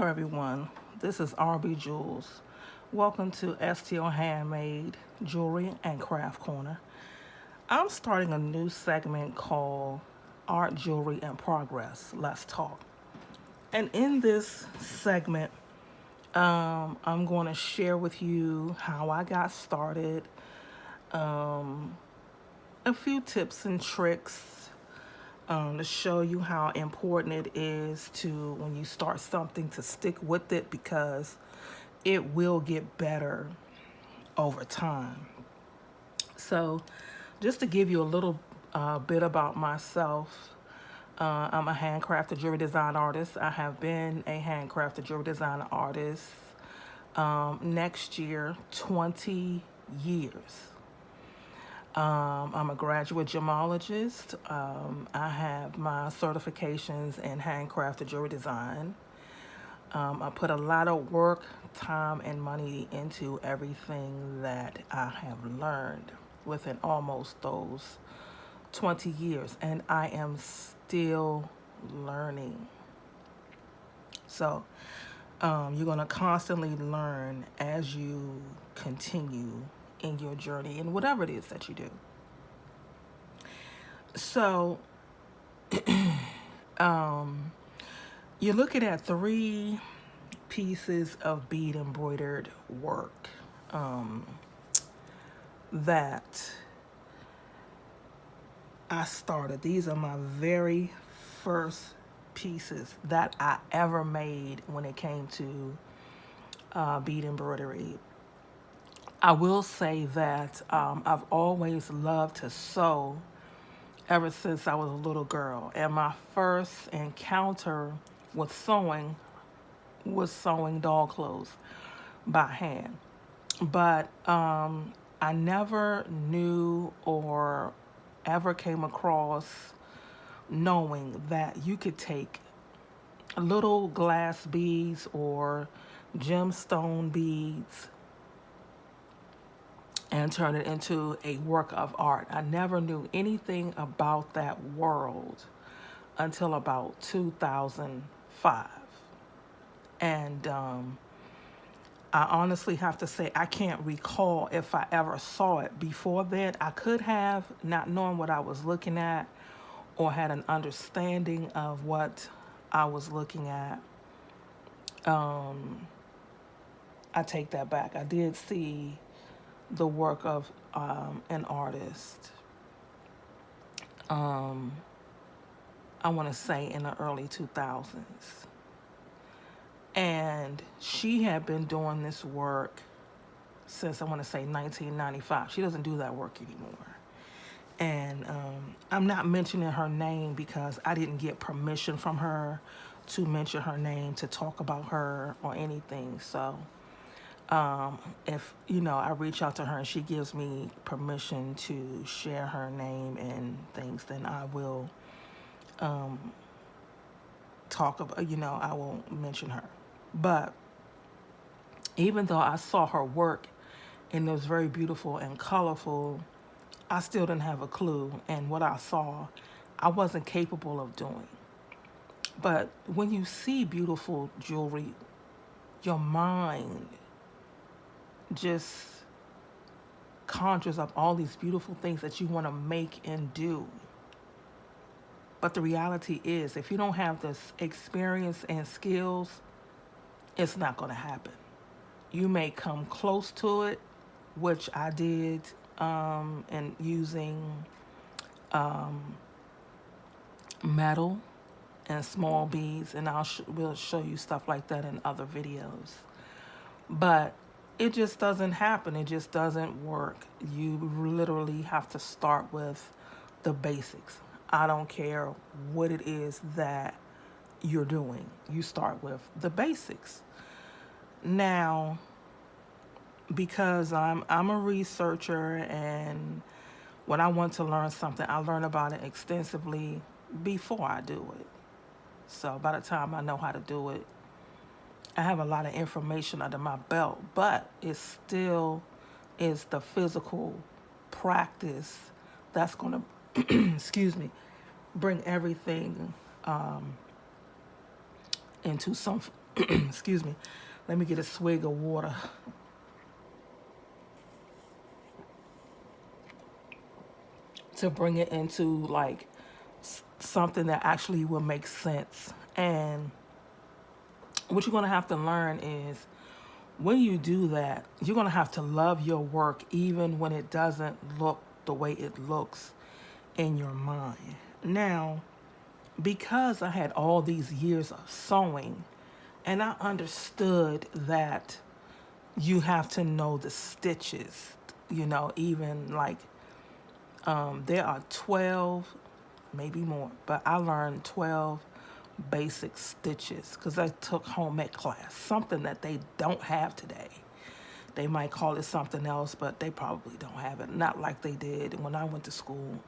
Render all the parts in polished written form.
Hello everyone, this is RB Jewels. Welcome to STL Handmade Jewelry and Craft Corner. I'm starting a new segment called Art, Jewelry, and Progress. Let's talk. And in this segment, I'm going to share with you how I got started, a few tips and tricks to show you how important it is to, when you start something, to stick with it because it will get better over time. So, just to give you a little bit about myself, I'm a handcrafted jewelry design artist. I have been a handcrafted jewelry design artist next year, 20 years. I'm a graduate gemologist. I have my certifications in handcrafted jewelry design. I put a lot of work, time, and money into everything that I have learned within almost those 20 years, and I am still learning. So, you're going to constantly learn as you continue in your journey in whatever it is that you do. So, you're looking at three pieces of bead embroidered work that I started. These are my very first pieces that I ever made when it came to bead embroidery. I will say that I've always loved to sew ever since I was a little girl. And my first encounter with sewing was sewing doll clothes by hand. But I never knew or ever came across knowing that you could take little glass beads or gemstone beads and turn it into a work of art. I never knew anything about that world until about 2005. And I honestly have to say, I can't recall if I ever saw it before then. I could have, not knowing what I was looking at or had an understanding of what I was looking at. I take that back. I did see the work of an artist, I want to say in the early 2000s. And she had been doing this work since, I want to say, 1995. She doesn't do that work anymore. And I'm not mentioning her name because I didn't get permission from her to mention her name, to talk about her or anything. So if, I reach out to her and she gives me permission to share her name and things, then I will talk about, I will mention her. But even though I saw her work and it was very beautiful and colorful, I still didn't have a clue. And what I saw, I wasn't capable of doing. But when you see beautiful jewelry, your mind just conjures up all these beautiful things that you want to make and do. But the reality is, if you don't have this experience and skills, it's not going to happen. You may come close to it, which I did, and using metal and small beads, and we'll show you stuff like that in other videos. But it just doesn't happen. It just doesn't work. You literally have to start with the basics. I don't care what it is that you're doing. You start with the basics. Now, because I'm a researcher, and when I want to learn something, I learn about it extensively before I do it. So by the time I know how to do it, I have a lot of information under my belt, but it still is the physical practice that's going to, excuse me, bring everything into some Excuse me. Let me get a swig of water. To bring it into like something that actually will make sense. And what you're going to have to learn is when you do that, you're going to have to love your work even when it doesn't look the way it looks in your mind. Now, because I had all these years of sewing and I understood that you have to know the stitches, even like there are 12, maybe more, but I learned 12 basic stitches because I took home ec class, something that they don't have today. They might call it something else, but they probably don't have it. Not like they did when I went to school.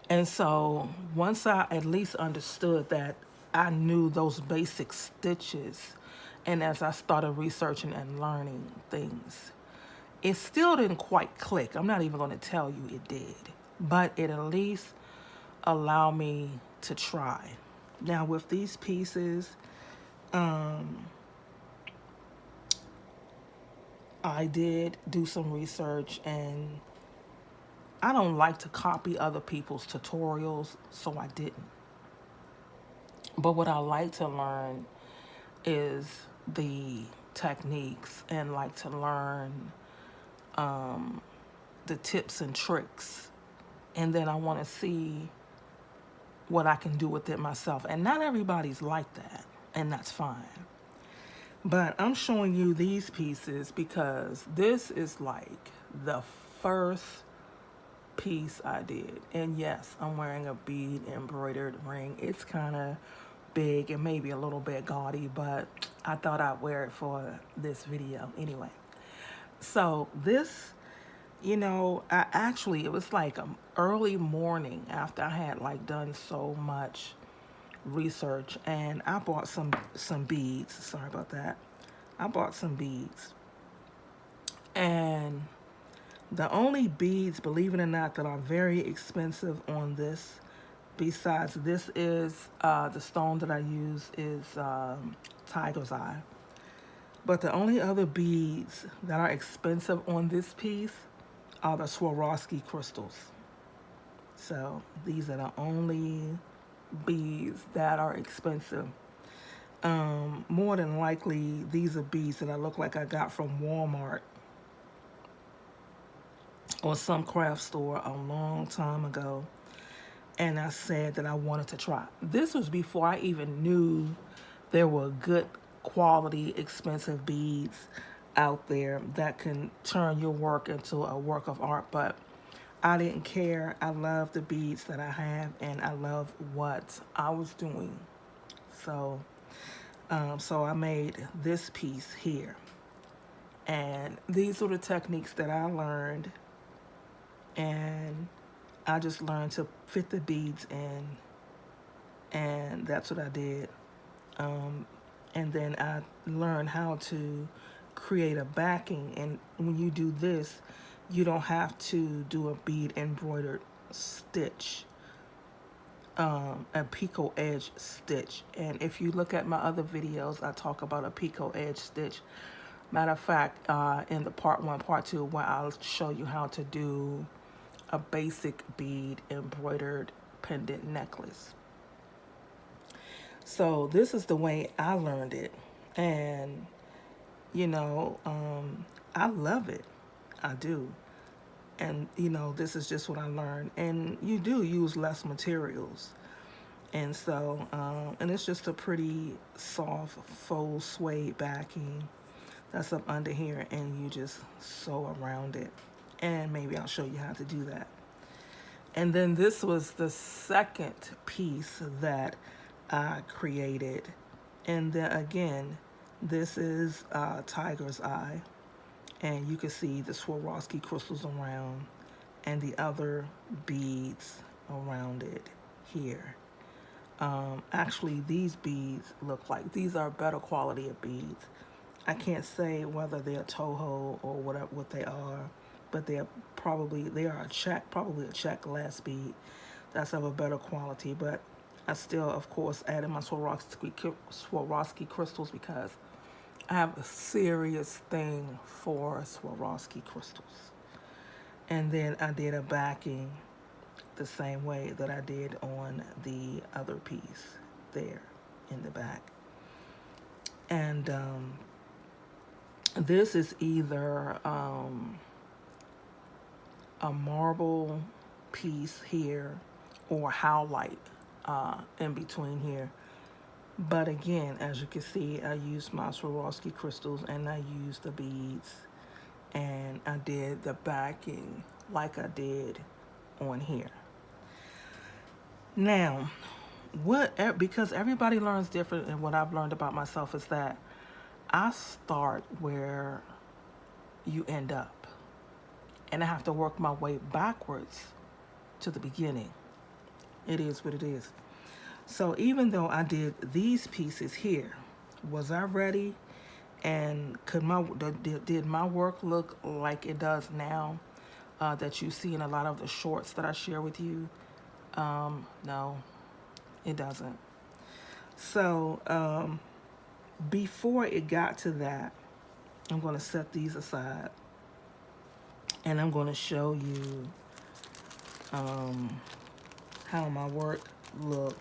And so once I at least understood that, I knew those basic stitches. And as I started researching and learning things, it still didn't quite click. I'm not even going to tell you it did, but it at least allowed me to try. Now with these pieces, I did do some research, and I don't like to copy other people's tutorials, so I didn't. But what I like to learn is the techniques, and like to learn the tips and tricks. And then I want to see what I can do with it myself. And not everybody's like that, and that's fine. But I'm showing you these pieces because this is like the first piece I did. And yes, I'm wearing a bead embroidered ring. It's kind of big and maybe a little bit gaudy, but I thought I'd wear it for this video anyway. So this, it was like an early morning after I had like done so much research, and I bought some beads. Sorry about that. I bought some beads, and the only beads, believe it or not, that are very expensive on this, besides this is the stone that I use is tiger's eye. But the only other beads that are expensive on this piece are the Swarovski crystals. So these are the only beads that are expensive. More than likely, these are beads that I look like I got from Walmart or some craft store a long time ago. And I said that I wanted to try. This was before I even knew there were good quality, expensive beads out there that can turn your work into a work of art. But I didn't care. I love the beads that I have, and I love what I was doing. So, so I made this piece here. And these are the techniques that I learned. And I just learned to fit the beads in, and that's what I did. And then I learned how to create a backing. And when you do this, you don't have to do a bead embroidered stitch, a picot edge stitch. And if you look at my other videos, I talk about a picot edge stitch. Matter of fact, in the part 1, part 2, where I'll show you how to do a basic bead embroidered pendant necklace. So this is the way I learned it, and I love it. I do. And this is just what I learned. And you do use less materials, and so and it's just a pretty soft faux suede backing that's up under here, and you just sew around it. And maybe I'll show you how to do that. And then this was the second piece that I created. And then again, this is tiger's eye. And you can see the Swarovski crystals around and the other beads around it here. Actually, these beads look like these are better quality of beads. I can't say whether they're Toho or what they are, but they are a check glass bead that's of a better quality. But I still, of course, added my Swarovski crystals because I have a serious thing for Swarovski crystals. And then I did a backing the same way that I did on the other piece there in the back. And this is either a marble piece here or howlite in between here. But again, as you can see, I used my Swarovski crystals and I used the beads and I did the backing like I did on here. Now, because everybody learns different, and what I've learned about myself is that I start where you end up, and I have to work my way backwards to the beginning. It is what it is. So even though I did these pieces here, was I ready? And did my work look like it does now that you see in a lot of the shorts that I share with you? No, it doesn't. So before it got to that, I'm going to set these aside and I'm going to show you how my work looked.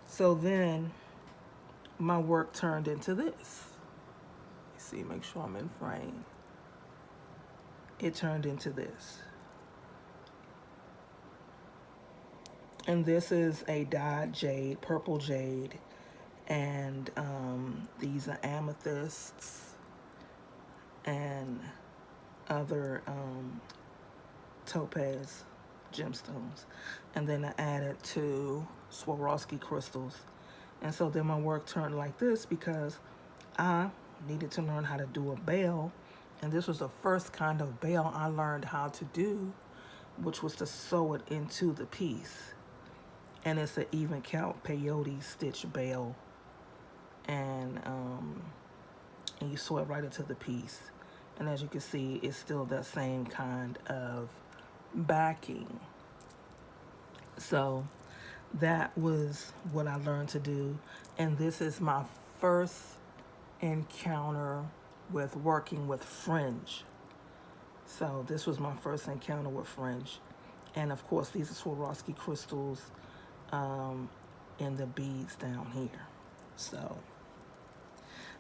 So then my work turned into this. You see, make sure I'm in frame. It turned into this. And this is a dyed jade, purple jade, and these are amethysts and other topaz gemstones. And then I added 2 Swarovski crystals. And so then my work turned like this because I needed to learn how to do a bell. And this was the first kind of bell I learned how to do, which was to sew it into the piece. And it's an even count peyote stitch bell. And you sew it right into the piece. And as you can see, it's still that same kind of backing. So that was what I learned to do. And this is my first encounter with working with fringe. So this was my first encounter with fringe. And of course, these are Swarovski crystals in the beads down here. So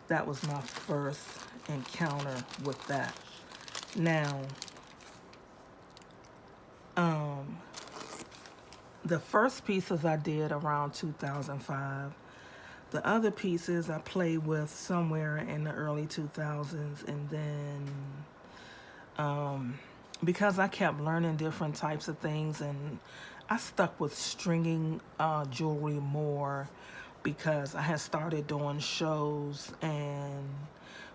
that was my first encounter with that. Now, the first pieces I did around 2005. The other pieces I played with somewhere in the early 2000s. And then because I kept learning different types of things, and I stuck with stringing jewelry more because I had started doing shows. And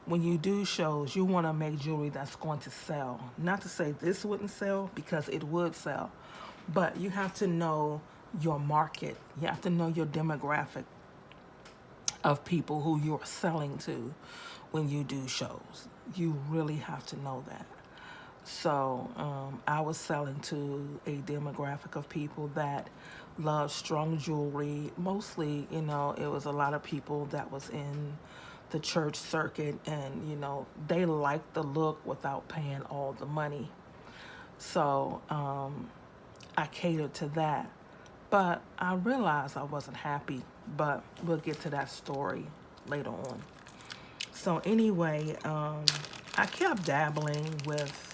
when you do shows, you want to make jewelry that's going to sell. Not to say this wouldn't sell, because it would sell. But you have to know your market. You have to know your demographic of people who you're selling to when you do shows. You really have to know that. So I was selling to a demographic of people that love strung jewelry. Mostly, it was a lot of people that was in the church circuit, and, they liked the look without paying all the money. So I catered to that. But I realized I wasn't happy, but we'll get to that story later on. So anyway, I kept dabbling with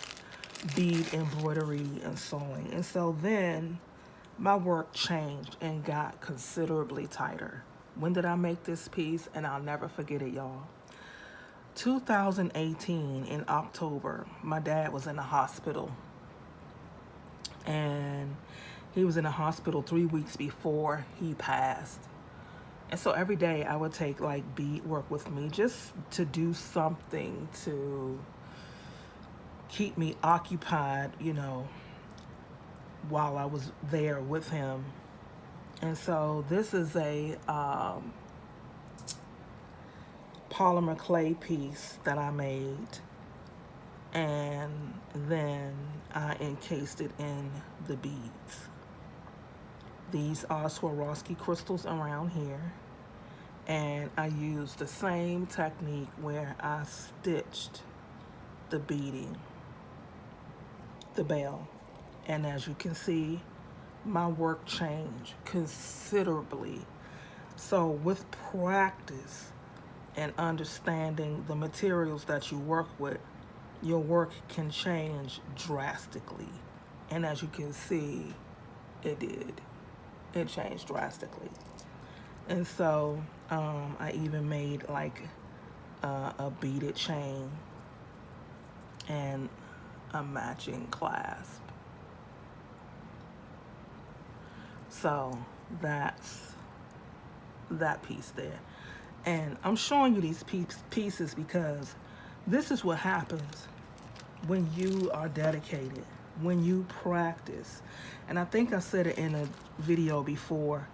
bead embroidery and sewing. And so then my work changed and got considerably tighter. When did I make this piece? And I'll never forget it, y'all. 2018 in October, my dad was in the hospital. And he was in the hospital 3 weeks before he passed. And so every day I would take bead work with me just to do something to keep me occupied, while I was there with him. And so this is a polymer clay piece that I made. and then I encased it in the beads. These are Swarovski crystals around here, and I used the same technique where I stitched the beading, the bell, and as you can see, my work changed considerably. So with practice and understanding the materials that you work with, your work can change drastically. And as you can see, it did. It changed drastically. And so I even made like a beaded chain and a matching clasp. So that's that piece there. And I'm showing you these pieces because this is what happens when you are dedicated, when you practice. And I think I said it in a video before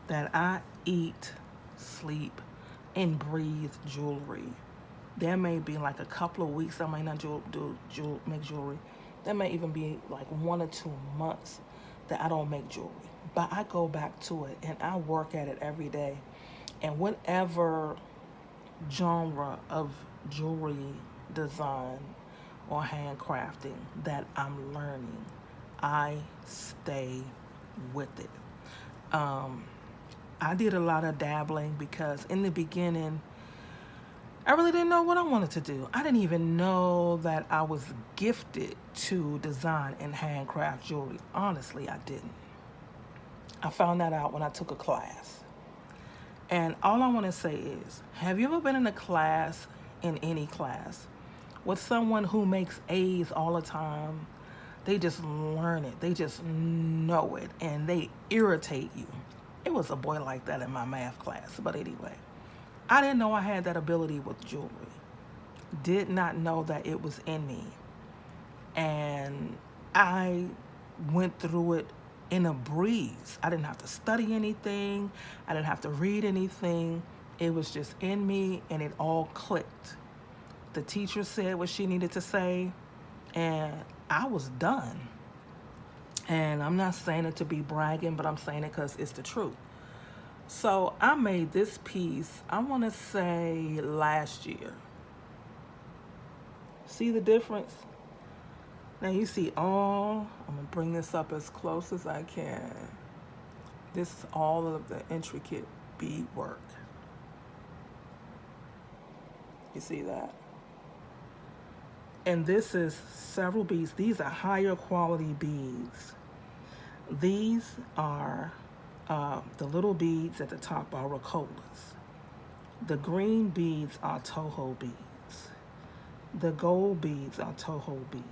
that I eat, sleep, and breathe jewelry. There may be like a couple of weeks I might not make jewelry. There may even be like 1 or 2 months that I don't make jewelry. But I go back to it and I work at it every day. And whatever genre of jewelry design or handcrafting that I'm learning, I stay with it. I did a lot of dabbling because in the beginning, I really didn't know what I wanted to do. I didn't even know that I was gifted to design and handcraft jewelry. Honestly, I didn't. I found that out when I took a class. And all I want to say is, have you ever been in a class, in any class, with someone who makes A's all the time? They just learn it. They just know it. And they irritate you. It was a boy like that in my math class. But anyway, I didn't know I had that ability with jewelry. Did not know that it was in me. And I went through it in a breeze. I didn't have to study anything. I didn't have to read anything. It was just in me and it all clicked. The teacher said what she needed to say and I was done. And I'm not saying it to be bragging, but I'm saying it because it's the truth. So I made this piece, I want to say last year. See the difference? Now you see I'm going to bring this up as close as I can. This is all of the intricate bead work. You see that? And this is several beads. These are higher quality beads. These are the little beads at the top are Ricolas. The green beads are Toho beads. The gold beads are Toho beads.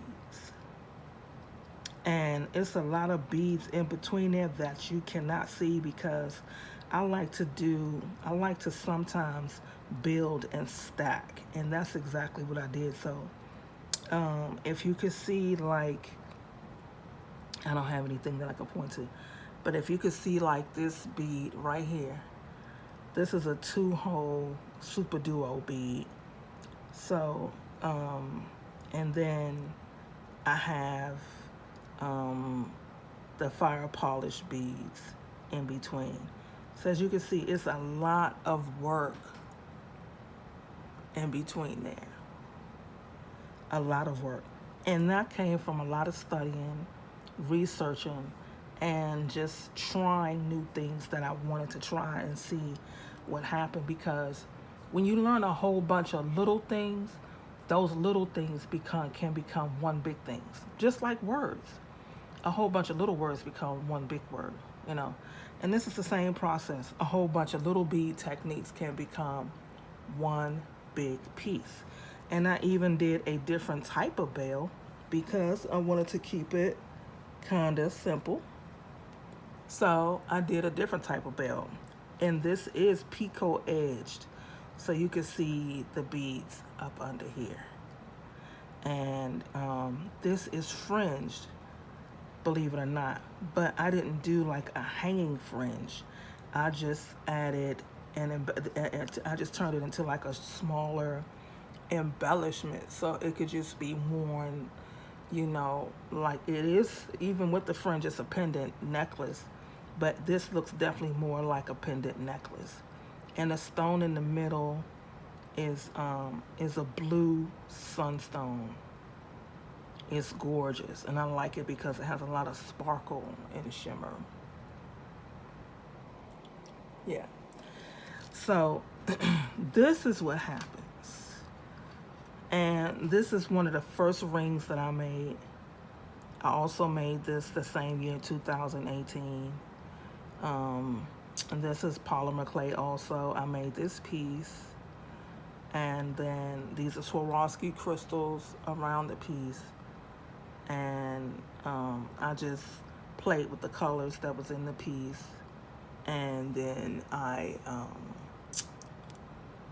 And it's a lot of beads in between there that you cannot see because I like to sometimes build and stack. And that's exactly what I did. So if you could see, like, I don't have anything that I can point to, but if you could see like this bead right here, this is a 2-hole super duo bead. So, and then I have the fire polished beads in between. So as you can see, it's a lot of work in between there. A lot of work. And that came from a lot of studying, researching, and just trying new things that I wanted to try and see what happened. Because when you learn a whole bunch of little things, those little things can become one big thing. Just like words. A whole bunch of little words become one big word, you know. And this is the same process. A whole bunch of little bead techniques can become one big piece. And I even did a different type of bell because I wanted to keep it kind of simple. So I did a different type of bell. And this is picot edged. So you can see the beads up under here. And this is fringed, believe it or not. But I didn't do like a hanging fringe. I just added, I just turned it into like a smaller embellishment, so it could just be worn, you know, like it is. Even with the fringe, it's a pendant necklace, but this looks definitely more like a pendant necklace. And the stone in the middle is a blue sunstone. It's gorgeous, and I like it because it has a lot of sparkle and shimmer. Yeah. So this is what happens. And this is one of the first rings that I made. I also made this the same year, 2018. And this is polymer clay also. I made this piece. And then these are Swarovski crystals around the piece. And I just played with the colors that was in the piece. And then I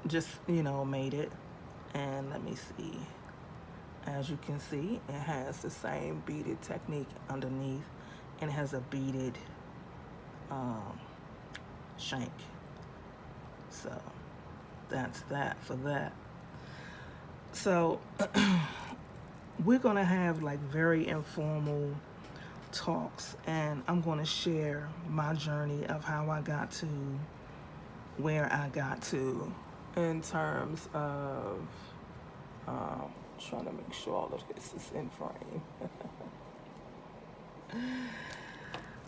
just, you know, made it. And let me see. As you can see, it has the same beaded technique underneath, and it has a beaded shank. So that's that for that. So we're gonna have like very informal talks, and I'm gonna share my journey of how I got to where I got to in terms of trying to make sure all of this is in frame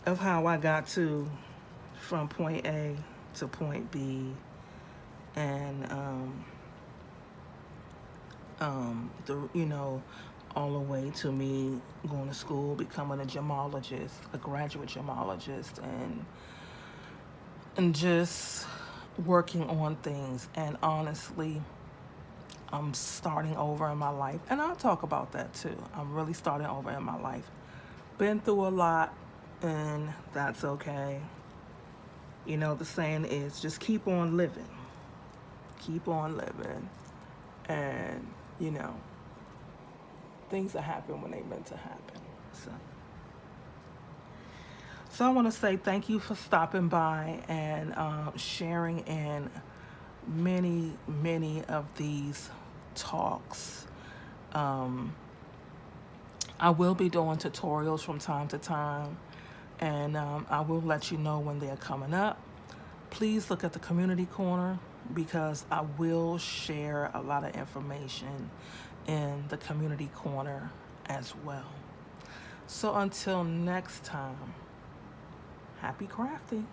of how I got to from point A to point B, and you know, all the way to me going to school, becoming a gemologist, a graduate gemologist, and just working on things. And honestly, I'm starting over in my life, and I'll talk about that too. I'm really starting over in my life. Been through a lot, and that's okay. You know, the saying is just keep on living. Keep on living. And, you know, things that happen when they meant to happen. So I want to say thank you for stopping by and sharing in many of these talks. I will be doing tutorials from time to time, and I will let you know when they're coming up. Please look at the community corner, because I will share a lot of information in the community corner as well. So until next time, happy crafting.